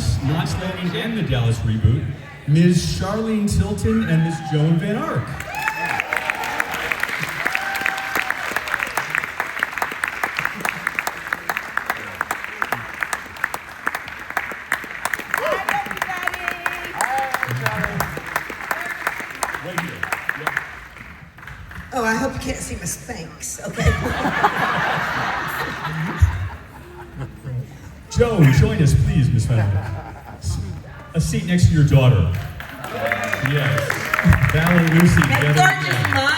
Dallas, Knots Landing, and the Dallas Reboot, Ms. Charlene Tilton and Ms. Joan Van Ark. Oh, I hope you can't see my Spanx, okay? Joan, join us, please, Ms. Van Ark. A seat next to your daughter. Yes. Val and Lucy together. Gorgeous mom.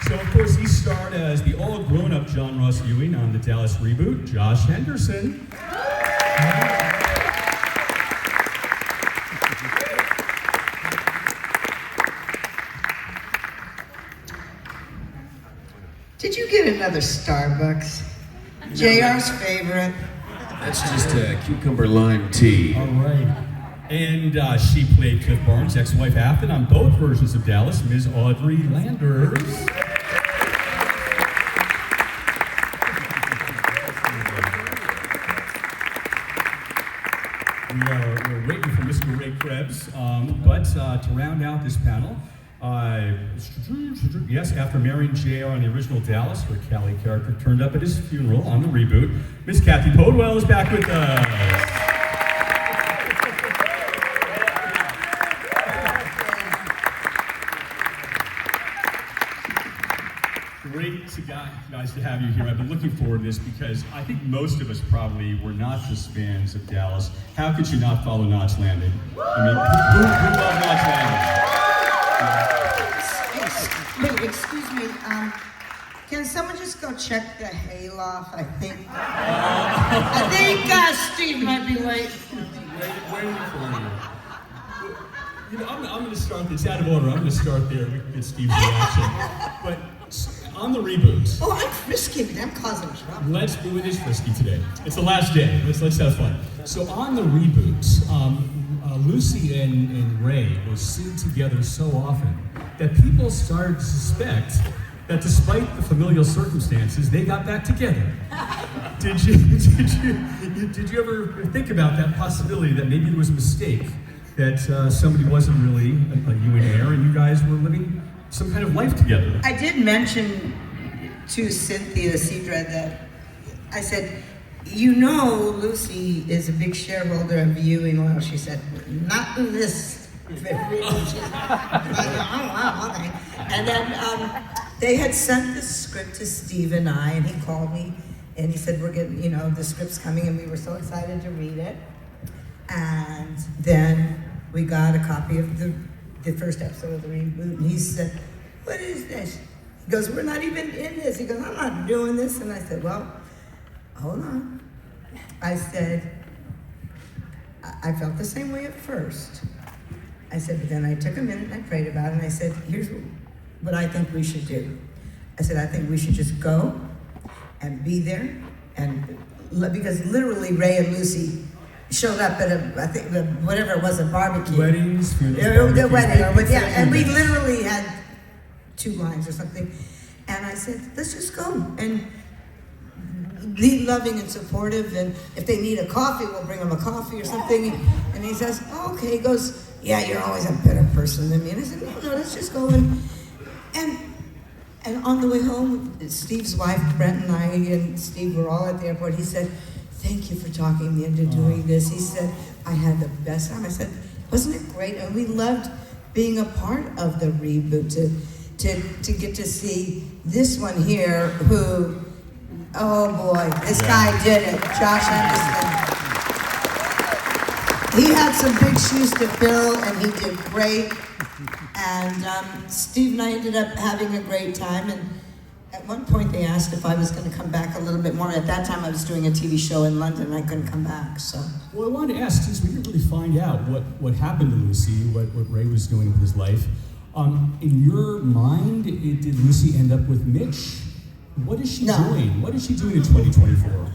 So, of course, he starred as the all-grown-up John Ross Ewing on the Dallas Reboot, Josh Henderson. Did you get another Starbucks? JR's favorite. That's just a cucumber lime tea. All right. And she played Cliff Barnes' ex-wife Afton on both versions of Dallas, Ms. Audrey Landers. We're waiting for Mr. Ray Krebs, but to round out this panel, yes, after marrying JR on the original Dallas, her Callie character turned up at his funeral on the Reboot, Miss Cathy Podewell is back with us. Great guys to have you here. I've been looking forward to this because I think most of us probably were not just fans of Dallas. How could you not follow Knots Landing? I mean, who loved Knots Landing? Wait, excuse me. Can someone just go check the hayloft? I think Steve might be waiting for me. Waiting for you. You know, I'm going to start this out of order. I'm going to start there. We can get Steve's reaction. But on the Reboot. Oh, I'm frisky, but I'm causing trouble. Let's do it. Is frisky today. It's the last day. Let's have fun. So on the Reboot, Lucy and Ray were seen together so often that people started to suspect that despite the familial circumstances, they got back together. Did you ever think about that possibility that maybe it was a mistake, that somebody wasn't really a you and heir, and you guys were living some kind of life together? I did mention to Cynthia Cedra that I said, you know, Lucy is a big shareholder of viewing oil. She said, not in this. And then they had sent the script to Steve and I, and he called me and he said, we're getting, the script's coming, and we were so excited to read it. And then we got a copy of the first episode of the Reboot, and he said, what is this? He goes, we're not even in this. He goes, I'm not doing this. And I said, well, hold on. I said, I felt the same way at first. I said, but then I took a minute and I prayed about it, and I said, here's what I think we should do. I said, I think we should just go and be there, and because literally Ray and Lucy showed up at whatever it was, a barbecue. Weddings, funerals, the wedding, and we literally had 2 lines or something. And I said, let's just go and be loving and supportive, and if they need a coffee, we'll bring them a coffee or something. And he says, oh, okay. He goes, yeah, you're always a better person than me. And I said, no, let's just go. And on the way home, Steve's wife, Brent, and I, and Steve were all at the airport. He said, thank you for talking me into doing this. He said, I had the best time. I said, wasn't it great? And we loved being a part of the Reboot, to get to see this one here who, oh boy, this guy did it, Josh Henderson. He had some big shoes to fill, and he did great. And Steve and I ended up having a great time. And at one point they asked if I was going to come back a little bit more. At that time I was doing a TV show in London, and I couldn't come back, so. Well, I wanted to ask, since we didn't really find out what happened to Lucy, what Ray was doing with his life. In your mind, did Lucy end up with Mitch? What is she doing? What is she doing in 2024?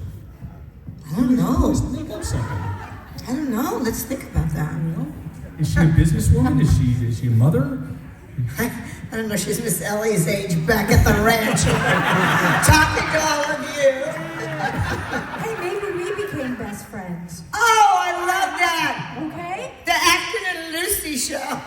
I don't know. Make up something. I don't know. Let's think about that. Is she a businesswoman? Is she a mother? I don't know. She's Miss Ellie's age back at the ranch, talking to all of you. Hey, maybe we became best friends. Oh, I love that. Okay? The Acton and Lucy show.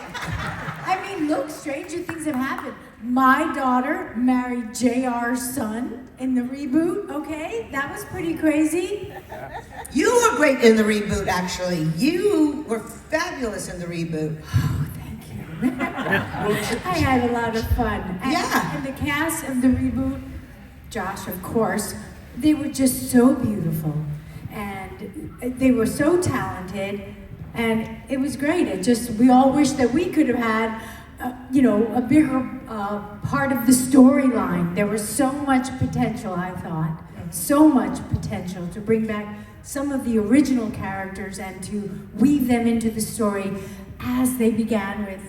I mean, look, stranger things have happened. My daughter married JR's son in the reboot, okay? That was pretty crazy. You were great in the reboot, actually. You were fabulous in the reboot. Oh, thank you. I had a lot of fun. And the cast of the reboot, Josh, of course, they were just so beautiful. And they were so talented. And it was great. We all wish that we could have had a bigger part of the storyline. There was so much potential, I thought. So much potential to bring back some of the original characters and to weave them into the story as they began with,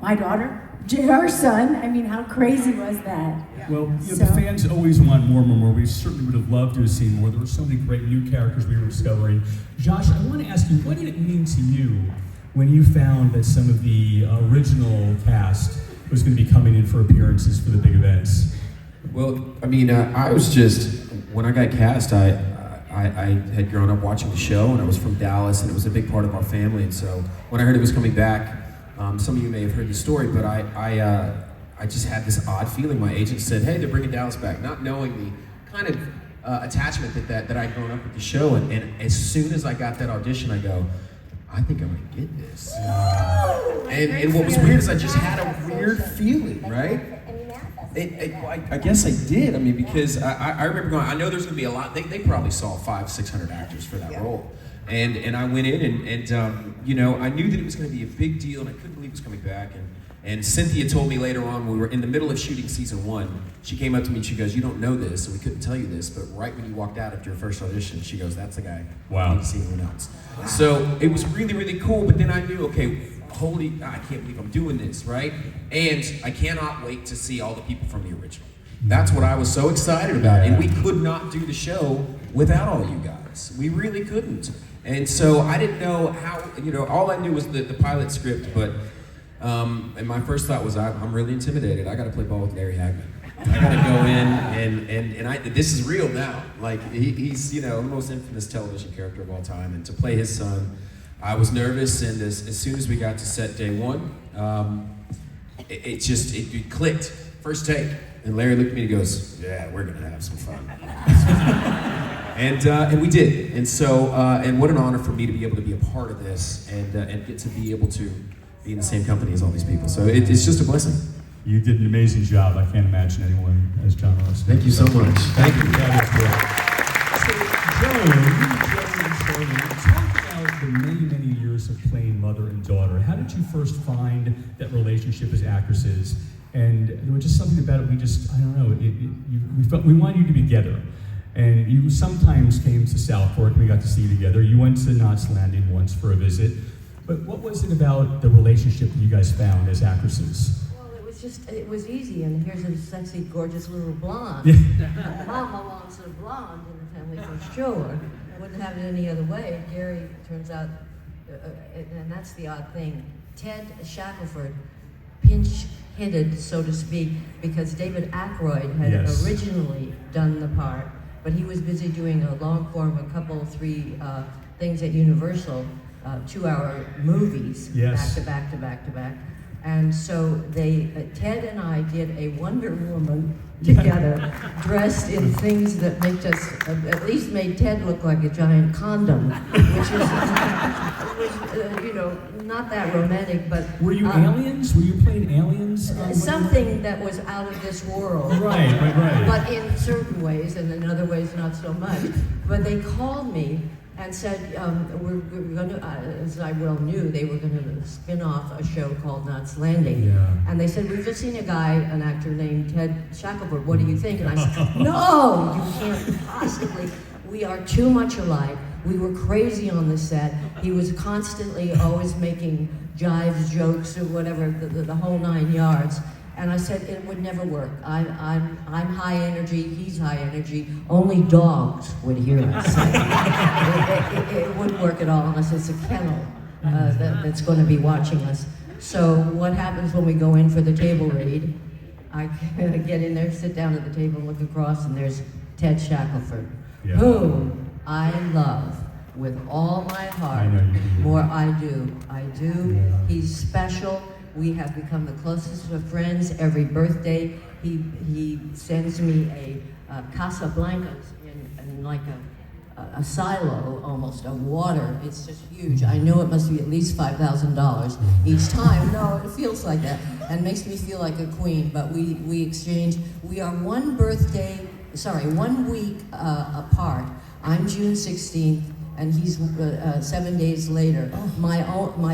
my daughter, JR's son. I mean, how crazy was that? Well, the fans always want more and more. We certainly would have loved to have seen more. There were so many great new characters we were discovering. Josh, I want to ask you, what did it mean to you when you found that some of the original cast was going to be coming in for appearances for the big events? Well, I mean, I was just, when I got cast, I had grown up watching the show, and I was from Dallas, and it was a big part of our family. And so when I heard it was coming back, some of you may have heard the story, but I just had this odd feeling. My agent said, "Hey, they're bringing Dallas back," not knowing the kind of attachment that I'd grown up with the show. And as soon as I got that audition, I go, I think I'm gonna get this. And what was weird is I just had a weird feeling, right? I guess I did. I mean, because I remember going, I know there's gonna be a lot. They probably saw 500-600 actors for that role. And I went in and I knew that it was gonna be a big deal, and I couldn't believe it was coming back. And Cynthia told me later on, we were in the middle of shooting season 1, she came up to me and she goes, "You don't know this, so we couldn't tell you this, but right when you walked out after your first audition," she goes, "That's the guy. Wow. I didn't see anyone else." So it was really, really cool, but then I knew, okay, I can't believe I'm doing this, right? And I cannot wait to see all the people from the original. That's what I was so excited about, and we could not do the show without all you guys. We really couldn't. And so I didn't know how, all I knew was the pilot script, but and my first thought was, I'm really intimidated. I got to play ball with Larry Hagman. I got to go in and this is real now. Like he's the most infamous television character of all time, and to play his son, I was nervous. And as soon as we got to set day 1, it clicked. First take, and Larry looked at me and goes, "Yeah, we're gonna have some fun." And we did. And so and what an honor for me to be able to be a part of this and get to be able to be in the same company as all these people. So it's just a blessing. You did an amazing job. I can't imagine anyone as John Ross. Thank you so much. Thank you. So, Joan and Charlene, talk about the many years of playing mother and daughter. How did you first find that relationship as actresses? And there was just something about it. We felt we wanted you to be together. And you sometimes came to Southfork, and we got to see you together. You went to Knott's Landing once for a visit. But what was it about the relationship that you guys found as actresses? Well, it was easy, and here's a sexy, gorgeous little blonde. Mama wants a blonde in the family for sure. Wouldn't have it any other way. Gary turns out, and that's the odd thing, Ted Shackelford pinch-hitted, so to speak, because David Aykroyd had originally done the part, but he was busy doing a long form, a 3 things at Universal, 2-hour movies, back to back. And so Ted and I did a Wonder Woman together, dressed in things that at least made Ted look like a giant condom, which is, not that romantic, but... Were you aliens? Were you playing aliens? Something that was out of this world. Right. But in certain ways, and in other ways not so much. But they called me and said, we're going to, as I well knew, they were going to spin off a show called Knott's Landing. Yeah. And they said, "We've just seen an actor named Ted Shackelford. What do you think?" And I said, "No, you can't possibly. We are too much alike. We were crazy on the set. He was constantly always making jives, jokes, or whatever, the whole 9 yards." And I said, "It would never work. I'm high energy, he's high energy. Only dogs would hear us. It wouldn't work at all unless it's a kennel that's going to be watching us." So what happens when we go in for the table read? I get in there, sit down at the table, look across, and there's Ted Shackelford. Yeah. whom I love with all my heart. I know you do. More I do. Yeah. He's special. We have become the closest of friends. Every birthday, he sends me a Casablanca's in like a silo almost of water. It's just huge. I know it must be at least $5,000 each time. No, it feels like that and makes me feel like a queen. But we exchange. We are 1 week apart. I'm June 16th. And he's 7 days later. My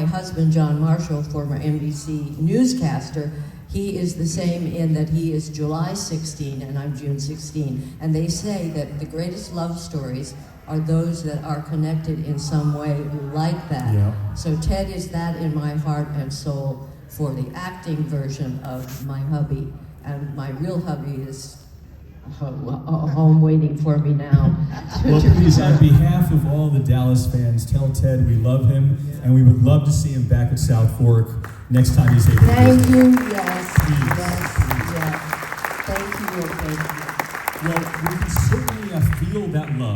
husband, John Marshall, former NBC newscaster, he is the same in that he is July 16 and I'm June 16. And they say that the greatest love stories are those that are connected in some way like that. Yeah. So Ted is that in my heart and soul for the acting version of my hubby. And my real hubby is home waiting for me now. Well, please, on behalf of all the Dallas fans, tell Ted we love him, and we would love to see him back at Southfork next time he's able to Thank visit. you, yes, Please. yes. Thank you, thank you. Well, we can certainly feel that love.